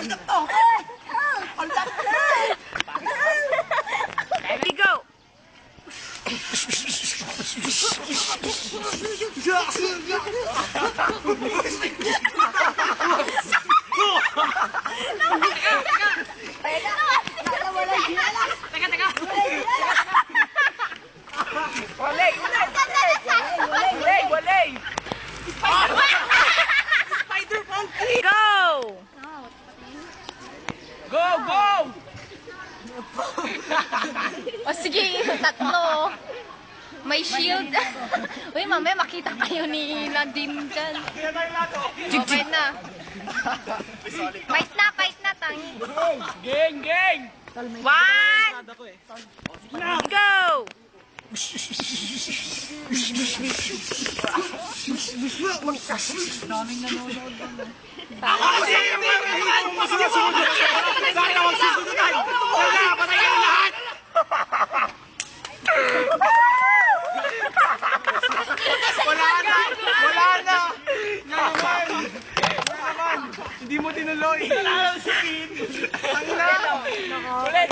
Ready, go! Walay! Spider monkey! Go! Go! O sige, tatlo. May shield. Uy, mamaya makita kayo ni Nadine dyan. Okay na. Fight na, tangi. Gang! One! Go! Wala na! Hindi mo tinuloy. Wala na sakit. Ang